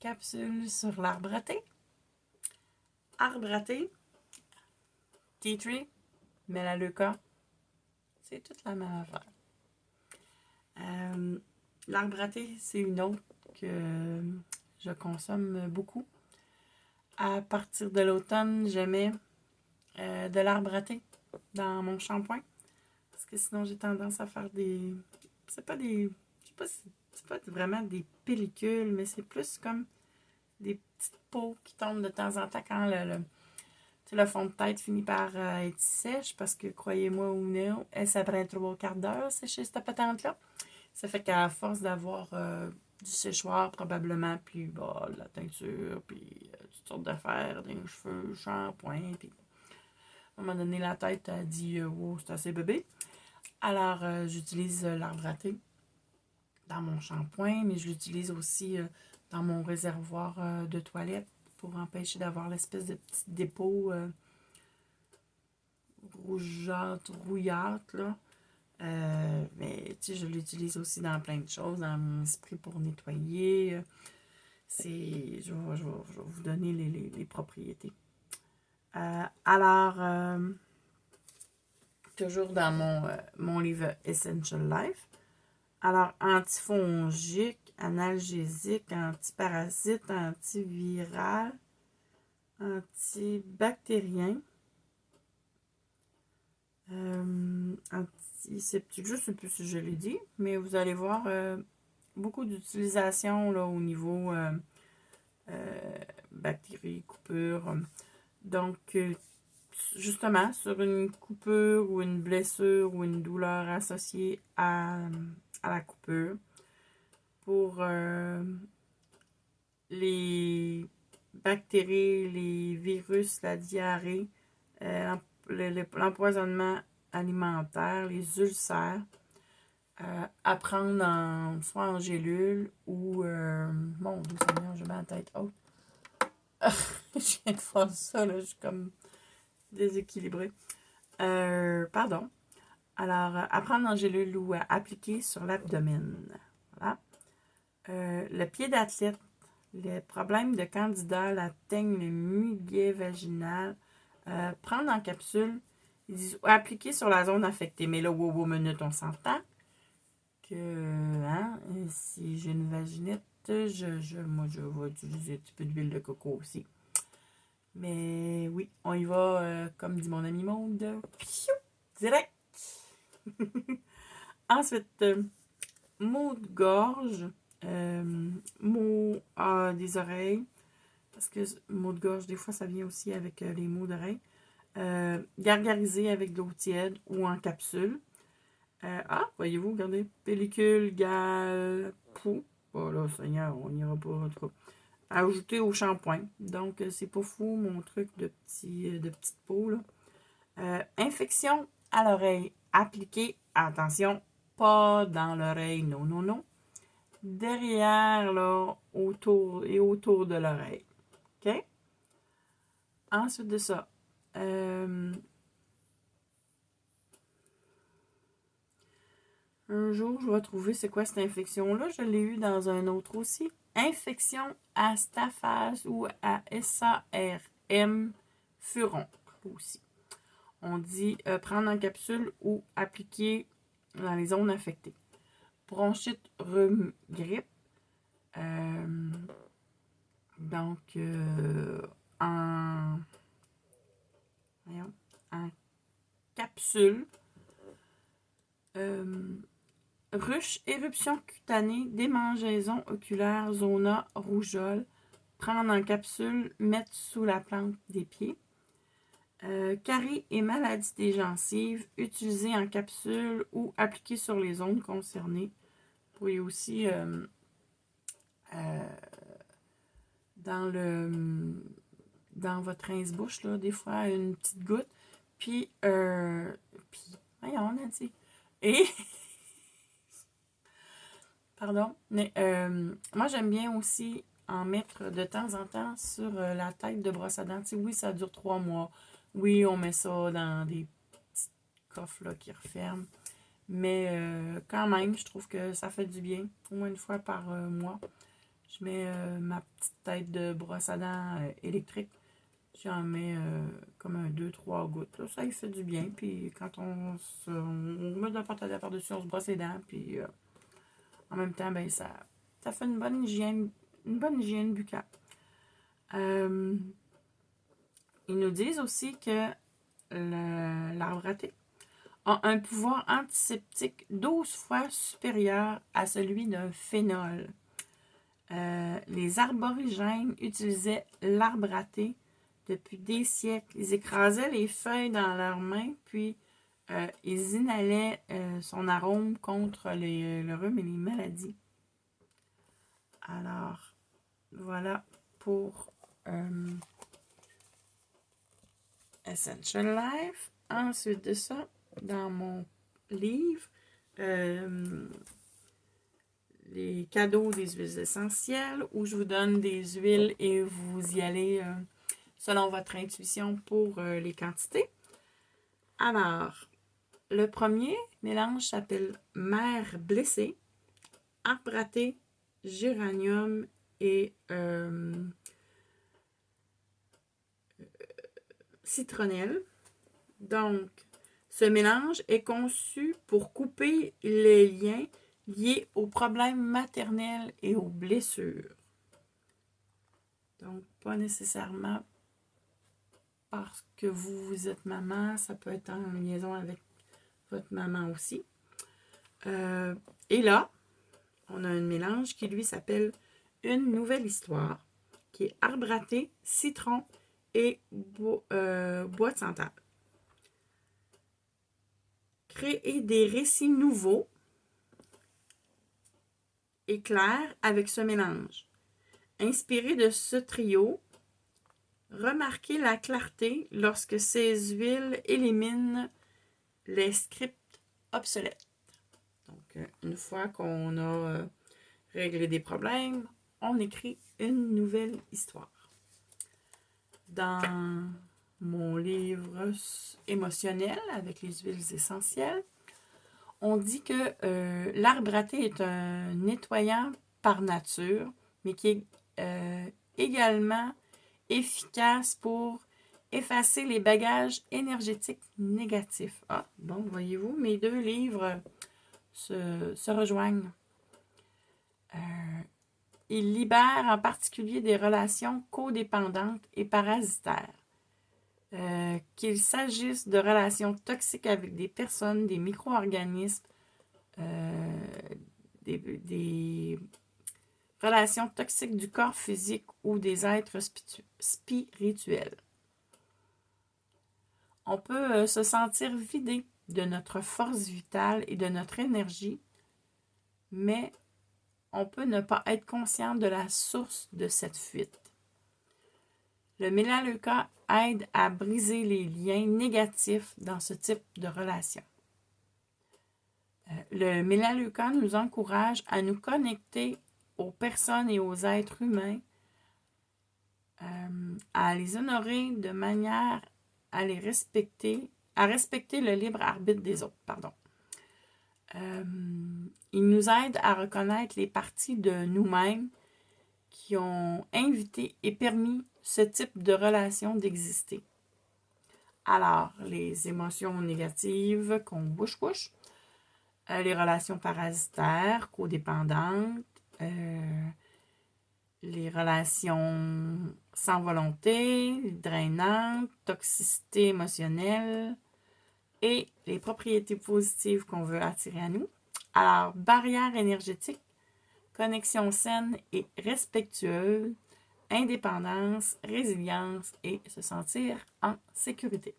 capsule sur l'arbre à thé. Arbre à thé, tea tree, Melaleuca, c'est toute la même affaire. L'arbre à thé, c'est une autre que je consomme beaucoup. À partir de l'automne, j'aimais de l'arbre à thé dans mon shampoing. Parce que sinon, j'ai tendance à faire des... C'est pas des... Je sais pas si c'est pas vraiment des pellicules, mais c'est plus comme des petites peaux qui tombent de temps en temps quand le fond de tête finit par être sèche. Parce que, croyez-moi ou non, ça prend 3/4 d'heure sécher cette patente-là. Ça fait qu'à force d'avoir du séchoir probablement, puis de la teinture, puis toutes sortes d'affaires, des cheveux, shampoing, puis à un moment donné, la tête a dit wow, c'est assez bébé. Alors, j'utilise l'arbre à thé dans mon shampoing, mais je l'utilise aussi dans mon réservoir de toilette pour empêcher d'avoir l'espèce de petit dépôt rouillâtre, là. Mais tu sais, je l'utilise aussi dans plein de choses, dans mon esprit pour nettoyer. Je vais vous donner les propriétés. Alors, toujours dans mon livre Essential Life. Alors, antifongique, analgésique, antiparasite, antiviral, antibactérien, antiseptique, je ne sais plus si je l'ai dit, mais vous allez voir beaucoup d'utilisation là, au niveau bactéries, coupures. Donc, justement, sur une coupure ou une blessure ou une douleur associée à la coupure, pour les bactéries, les virus, la diarrhée, l'empoisonnement alimentaire, les ulcères, à prendre soit en gélule ou... mon Dieu Seigneur, j'ai ma tête haute. Je viens de faire ça, là, je suis comme déséquilibrée. Pardon. Alors, à prendre en gélule ou à appliquer sur l'abdomen. Voilà. Le pied d'athlète, les problèmes de candida, la teigne, le muguet vaginal, prendre en capsule, ils disent appliquer sur la zone affectée. Mais là, wow, minute, on s'entend que si j'ai une vaginite, moi, je vais utiliser un petit peu d'huile de coco aussi. Mais oui, on y va, comme dit mon ami Maude, direct. Ensuite, maux de gorge, maux des oreilles, parce que maux de gorge, des fois, ça vient aussi avec les maux d'oreilles. Gargariser avec de l'eau tiède ou en capsule. Voyez-vous, regardez, pellicule, gale, poux. Oh là, Seigneur, on n'ira pas, en tout cas. Ajouter au shampoing. Donc, c'est pas fou, mon truc de petite peau, là. Infection à l'oreille. Appliquer, attention, pas dans l'oreille, non, non, non. Derrière, là, autour de l'oreille. OK? Ensuite de ça, un jour, je vais trouver c'est quoi cette infection-là. Je l'ai eu dans un autre aussi. Infection à staphase ou à SARM furoncle aussi. On dit prendre en capsule ou appliquer dans les zones affectées. Bronchite, rhume, grippe. Donc, en capsule. Ruche, éruption cutanée, démangeaison oculaire, zona, rougeole. Prendre en capsule, mettre sous la plante des pieds. Carie et maladie des gencives, utiliser en capsule ou appliquer sur les zones concernées. Vous pouvez aussi dans votre rince-bouche, là, des fois, une petite goutte. Puis voyons, on a dit. Et, pardon, mais moi, j'aime bien aussi en mettre de temps en temps sur la tête de brosse à dents. Tu sais, oui, ça dure 3 mois. Oui, on met ça dans des petits coffres là, qui referment. Mais quand même, je trouve que ça fait du bien. Au moins une fois par mois. Je je mets ma petite tête de brosse à dents électrique. J'en mets comme un 2-3 gouttes. Là. Ça, il fait du bien. Puis quand on met de la pâte à dents par-dessus, on se brosse les dents. Puis en même temps, ben, ça fait une bonne hygiène buccale. Ils nous disent aussi que l'arbre à thé a un pouvoir antiseptique 12 fois supérieur à celui d'un phénol. Les aborigènes utilisaient l'arbre à thé depuis des siècles. Ils écrasaient les feuilles dans leurs mains, puis ils inhalaient son arôme contre le rhume et les maladies. Alors, voilà pour Essential Life. Ensuite de ça, dans mon livre, les cadeaux des huiles essentielles, où je vous donne des huiles et vous y allez selon votre intuition pour les quantités. Alors, le premier mélange s'appelle Mer blessée, arbre à thé, géranium et citronnelle. Donc, ce mélange est conçu pour couper les liens liés aux problèmes maternels et aux blessures. Donc, pas nécessairement parce que vous êtes maman, ça peut être en liaison avec votre maman aussi. Et là, on a un mélange qui, lui, s'appelle Une nouvelle histoire, qui est arbre à thé, citron et bois de santal. Créer des récits nouveaux et clairs avec ce mélange. Inspiré de ce trio, remarquez la clarté lorsque ces huiles éliminent les scripts obsolètes. Donc, une fois qu'on a réglé des problèmes, on écrit une nouvelle histoire. Dans mon livre émotionnel avec les huiles essentielles, on dit que l'arbre à thé est un nettoyant par nature, mais qui est également efficace pour effacer les bagages énergétiques négatifs. Ah, bon, voyez-vous, mes deux livres se rejoignent. Il libère en particulier des relations codépendantes et parasitaires. Qu'il s'agisse de relations toxiques avec des personnes, des micro-organismes, des relations toxiques du corps physique ou des êtres spirituels. On peut se sentir vidé de notre force vitale et de notre énergie, mais on peut ne pas être conscient de la source de cette fuite. Le Melaleuca aide à briser les liens négatifs dans ce type de relation. Le Melaleuca nous encourage à nous connecter aux personnes et aux êtres humains, à les honorer de manière à respecter le libre arbitre des autres. Il nous aide à reconnaître les parties de nous-mêmes qui ont invité et permis ce type de relation d'exister. Alors, les émotions négatives qu'on bouche-bouche, les relations parasitaires, codépendantes, les relations sans volonté, drainantes, toxicité émotionnelle et les propriétés positives qu'on veut attirer à nous. Alors, barrière énergétique, connexion saine et respectueuse, indépendance, résilience et se sentir en sécurité.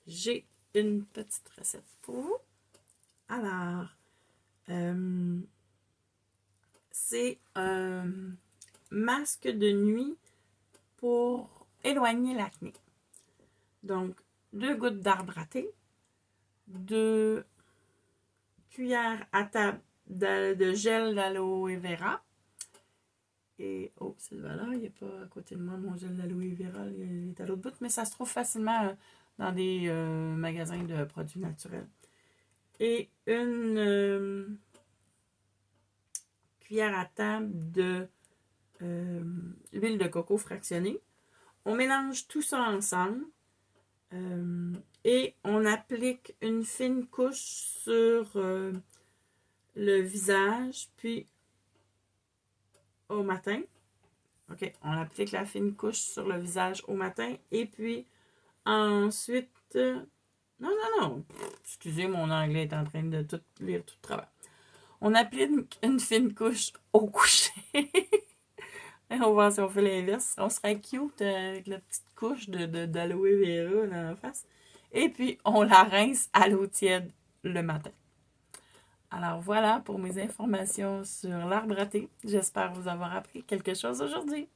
J'ai une petite recette pour vous. Alors, c'est un masque de nuit pour éloigner l'acné. Donc, 2 gouttes d'arbre à thé, 2 cuillères à table de gel d'aloe vera. Et, oh, Sylvana, il n'est pas à côté de moi, mon gel d'aloe vera, il est à l'autre bout, mais ça se trouve facilement dans des magasins de produits naturels. Et une cuillère à table de l'huile de coco fractionnée. On mélange tout ça ensemble et on applique une fine couche sur le visage, puis au matin. OK, on applique la fine couche sur le visage au matin et puis ensuite... non, excusez, mon anglais est en train de tout lire tout de travers. On applique une fine couche au coucher. On va voir si on fait l'inverse. On serait cute avec la petite couche d'aloe vera dans la face. Et puis, on la rince à l'eau tiède le matin. Alors voilà pour mes informations sur l'arbre à thé. J'espère vous avoir appris quelque chose aujourd'hui.